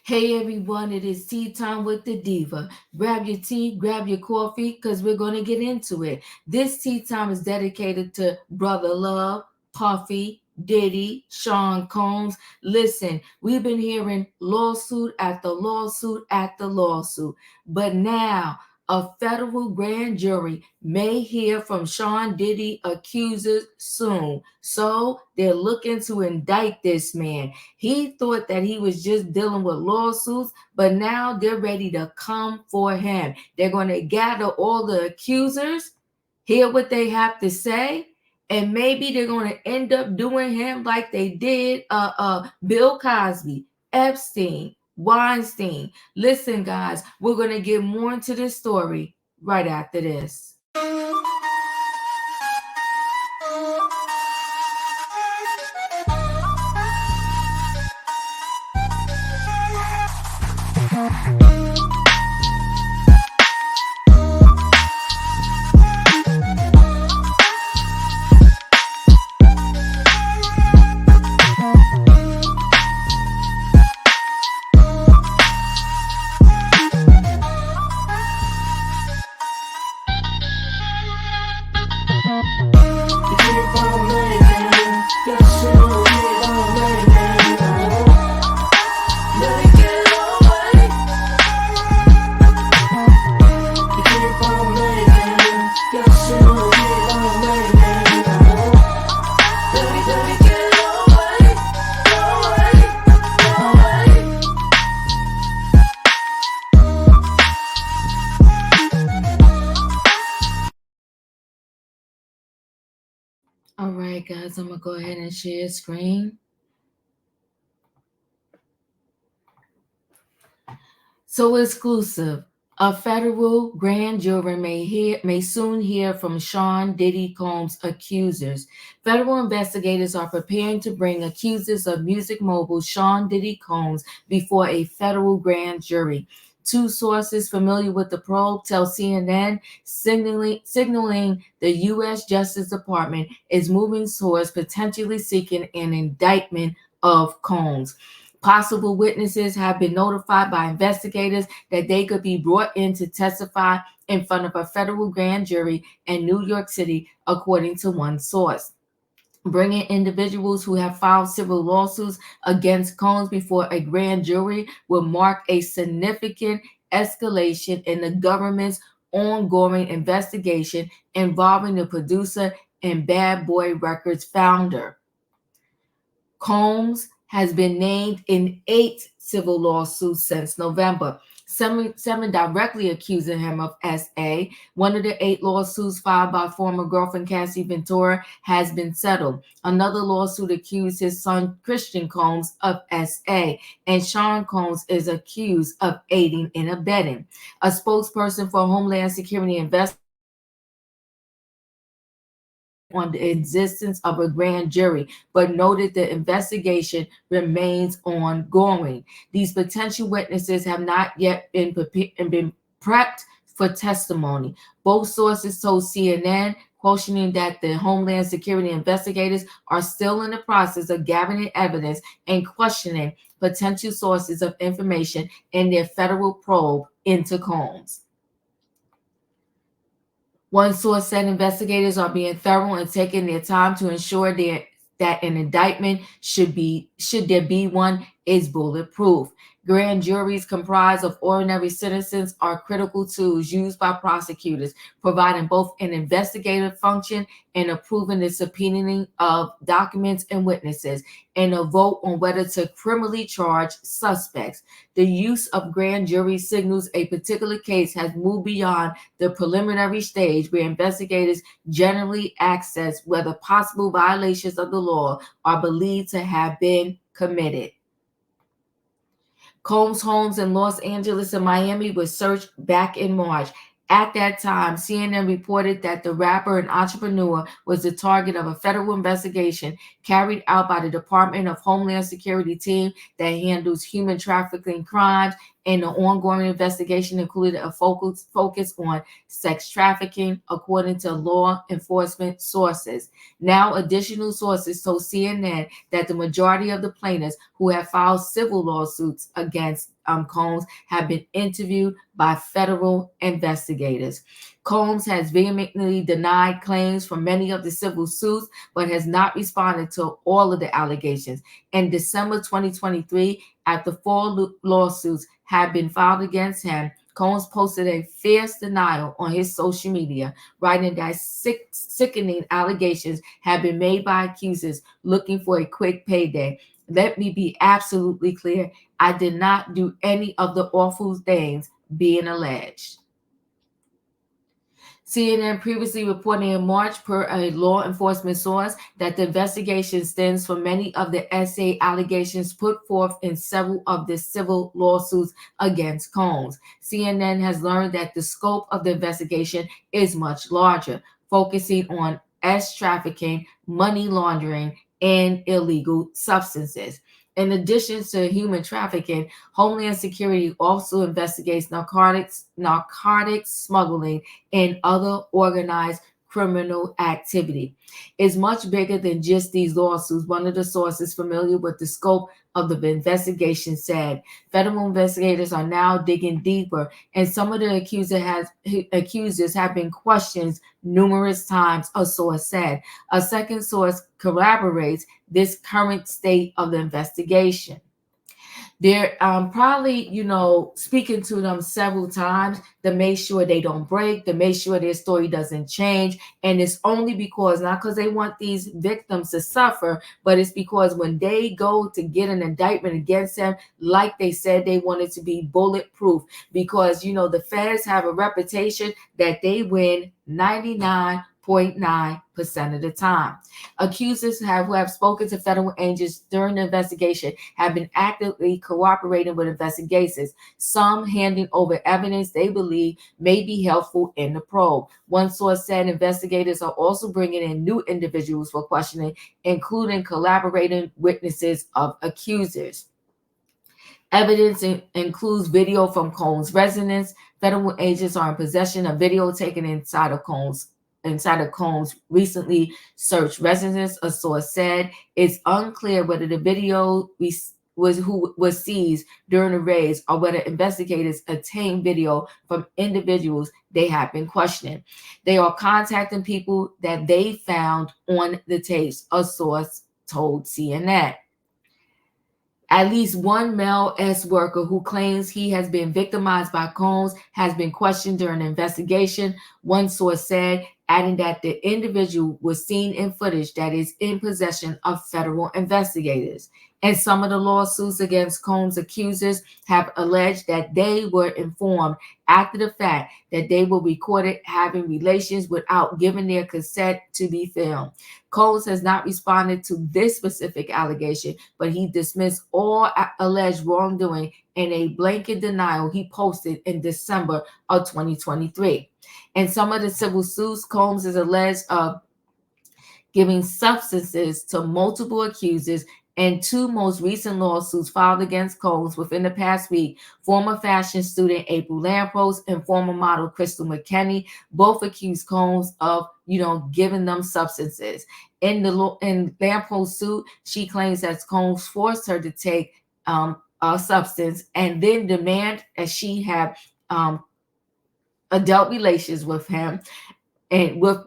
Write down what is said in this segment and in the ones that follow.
Hey everyone, it is tea time with the diva. Grab your tea, grab your coffee, because we're going to get into it. This tea time is dedicated to Brother Love, Puffy, Diddy, Sean Combs. Listen, we've been hearing lawsuit after lawsuit after lawsuit, but now a federal grand jury may hear from Sean Diddy accusers soon. So they're looking to indict this man. He thought that he was just dealing with lawsuits, but now they're ready to come for him. They're going to gather all the accusers, hear what they have to say, and maybe they're going to end up doing him like they did Bill Cosby, Epstein, Weinstein. Listen, guys, we're going to get more into this story right after this. All right, guys, I'm going to go ahead and share screen. So exclusive. A federal grand jury may soon hear from Sean Diddy Combs' accusers. Federal investigators are preparing to bring accusers of music mogul Sean Diddy Combs before a federal grand jury. Two sources familiar with the probe tell CNN, signaling the U.S. Justice Department is moving towards potentially seeking an indictment of Combs. Possible witnesses have been notified by investigators that they could be brought in to testify in front of a federal grand jury in New York City, according to one source. Bringing individuals who have filed civil lawsuits against Combs before a grand jury will mark a significant escalation in the government's ongoing investigation involving the producer and Bad Boy Records founder. Combs has been named in 8 civil lawsuits since November, seven directly accusing him of SA. One of the 8 lawsuits filed by former girlfriend Cassie Ventura has been settled. Another lawsuit accused his son Christian Combs of SA, and Sean Combs is accused of aiding and abetting. A spokesperson for Homeland Security investigated on the existence of a grand jury, but noted the investigation remains ongoing. These potential witnesses have not yet been prepped for testimony. Both sources told CNN, questioning that the Homeland Security investigators are still in the process of gathering evidence and questioning potential sources of information in their federal probe into Combs. One source said investigators are being thorough and taking their time to ensure that an indictment, should there be one, is bulletproof. Grand juries comprised of ordinary citizens are critical tools used by prosecutors, providing both an investigative function and approving the subpoenaing of documents and witnesses, and a vote on whether to criminally charge suspects. The use of grand jury signals a particular case has moved beyond the preliminary stage, where investigators generally assess whether possible violations of the law are believed to have been committed. Combs' homes in Los Angeles and Miami were searched back in March. At that time, CNN reported that the rapper and entrepreneur was the target of a federal investigation carried out by the Department of Homeland Security team that handles human trafficking crimes and the ongoing investigation included a focus on sex trafficking, according to law enforcement sources. Now, additional sources told CNN that the majority of the plaintiffs who have filed civil lawsuits against Combs have been interviewed by federal investigators. Combs has vehemently denied claims from many of the civil suits, but has not responded to all of the allegations. In December 2023, after 4 lawsuits had been filed against him, Combs posted a fierce denial on his social media, writing that sickening allegations have been made by accusers looking for a quick payday. Let me be absolutely clear. I did not do any of the awful things being alleged. CNN previously reported in March, per a law enforcement source, that the investigation stems from many of the SA allegations put forth in several of the civil lawsuits against Combs. CNN has learned that the scope of the investigation is much larger, focusing on trafficking, money laundering, and illegal substances. In addition to human trafficking, Homeland Security also investigates narcotics smuggling, and other organized criminal activity. It's much bigger than just these lawsuits. One of the sources familiar with the scope of the investigation said federal investigators are now digging deeper, and some of the accusers have been questioned numerous times, a source said. A second source corroborates this current state of the investigation. They're probably, speaking to them several times to make sure they don't break, to make sure their story doesn't change. And it's only because, not because they want these victims to suffer, but it's because when they go to get an indictment against them, like they said, they want it to be bulletproof. Because, the feds have a reputation that they win 99.9% of the time. Accusers who have spoken to federal agents during the investigation have been actively cooperating with investigators, some handing over evidence they believe may be helpful in the probe. One source said investigators are also bringing in new individuals for questioning, including collaborating witnesses of accusers. Evidence includes video from Combs' residence. Federal agents are in possession of video taken inside of Combs' recently searched residence, a source said. It's unclear whether the video was seized during the raids or whether investigators obtained video from individuals they have been questioning. They are contacting people that they found on the tapes, a source told CNN. At least one male worker who claims he has been victimized by Combs has been questioned during the investigation, one source said, adding that the individual was seen in footage that is in possession of federal investigators. And some of the lawsuits against Combs' accusers have alleged that they were informed after the fact that they were recorded having relations without giving their consent to be filmed. Combs has not responded to this specific allegation, but he dismissed all alleged wrongdoing in a blanket denial he posted in December of 2023. In some of the civil suits, Combs is alleged of giving substances to multiple accusers. And 2 most recent lawsuits filed against Combs within the past week, former fashion student April Lampros and former model Crystal McKinney, both accused Combs of, giving them substances. In Lampros' suit, she claims that Combs forced her to take a substance and then demand that she have adult relations with him and with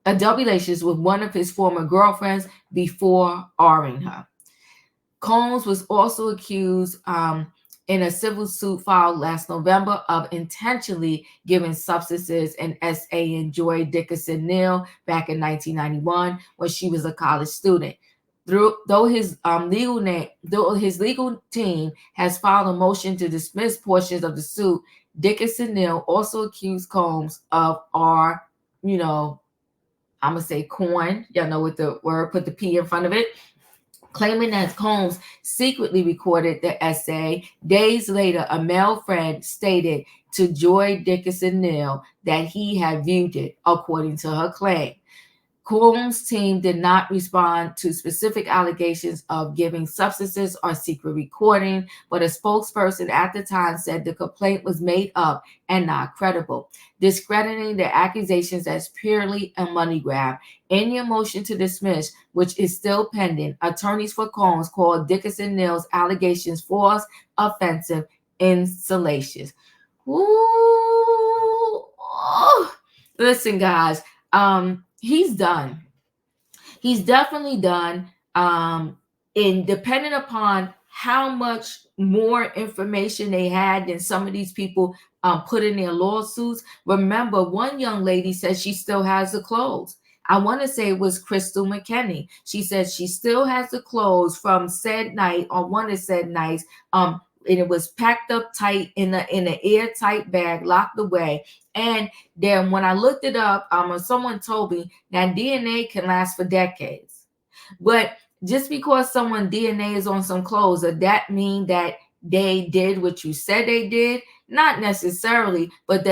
adult relations with one of his former girlfriends before R-ing her. Combs was also accused in a civil suit filed last November of intentionally giving substances and SA and Joy Dickinson Neal back in 1991 when she was a college student. Though his legal team has filed a motion to dismiss portions of the suit, Dickinson Neal also accused Combs of I'm gonna say corn. Y'all know what the word, put the P in front of it. Claiming that Combs secretly recorded the essay. Days later, a male friend stated to Joy Dickinson Neal that he had viewed it, according to her claim. Combs' team did not respond to specific allegations of giving substances or secret recording, but a spokesperson at the time said the complaint was made up and not credible, discrediting the accusations as purely a money grab. In your motion to dismiss, which is still pending, attorneys for Combs called Dickinson Neal's allegations false, offensive, and salacious. Ooh. Oh. Listen, guys, he's done. He's definitely done. And depending upon how much more information they had than some of these people put in their lawsuits. Remember, one young lady said she still has the clothes. I want to say it was Crystal McKinney. She said she still has the clothes from said night on one of said nights. And it was packed up tight in an airtight bag, locked away. And then when I looked it up, someone told me that DNA can last for decades. But just because someone's DNA is on some clothes, does that mean that they did what you said they did? Not necessarily, but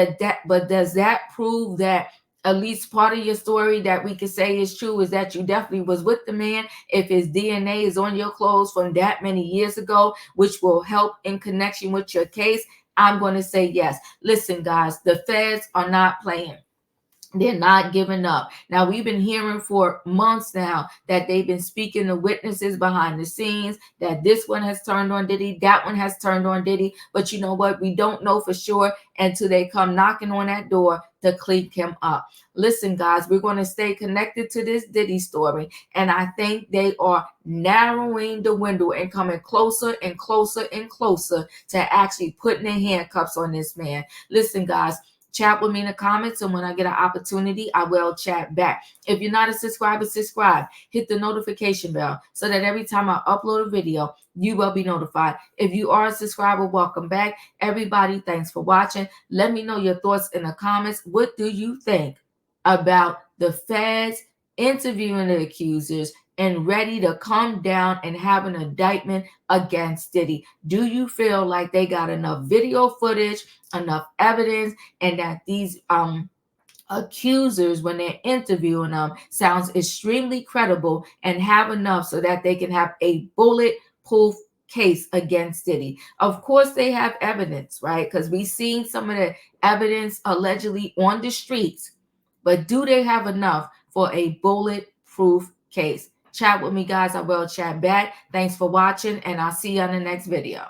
but does that prove that at least part of your story that we could say is true is that you definitely was with the man if his DNA is on your clothes from that many years ago, which will help in connection with your case? I'm going to say yes. Listen, guys, the feds are not playing. They're not giving up. Now, we've been hearing for months now that they've been speaking to witnesses behind the scenes, that this one has turned on Diddy, that one has turned on Diddy. But you know what? We don't know for sure until they come knocking on that door to clink him up. Listen, guys, we're going to stay connected to this Diddy story. And I think they are narrowing the window and coming closer and closer and closer to actually putting their handcuffs on this man. Listen, guys, chat with me in the comments, and when I get an opportunity, I will chat back. If you're not a subscriber, subscribe. Hit the notification bell so that every time I upload a video, you will be notified. If you are a subscriber, welcome back. Everybody, thanks for watching. Let me know your thoughts in the comments. What do you think about the feds interviewing the accusers and ready to come down and have an indictment against Diddy? Do you feel like they got enough video footage, enough evidence, and that these accusers, when they're interviewing them, sounds extremely credible and have enough so that they can have a bulletproof case against Diddy? Of course they have evidence, right? Because we've seen some of the evidence allegedly on the streets, but do they have enough for a bulletproof case? Chat with me, guys. I will chat back. Thanks for watching, and I'll see you on the next video.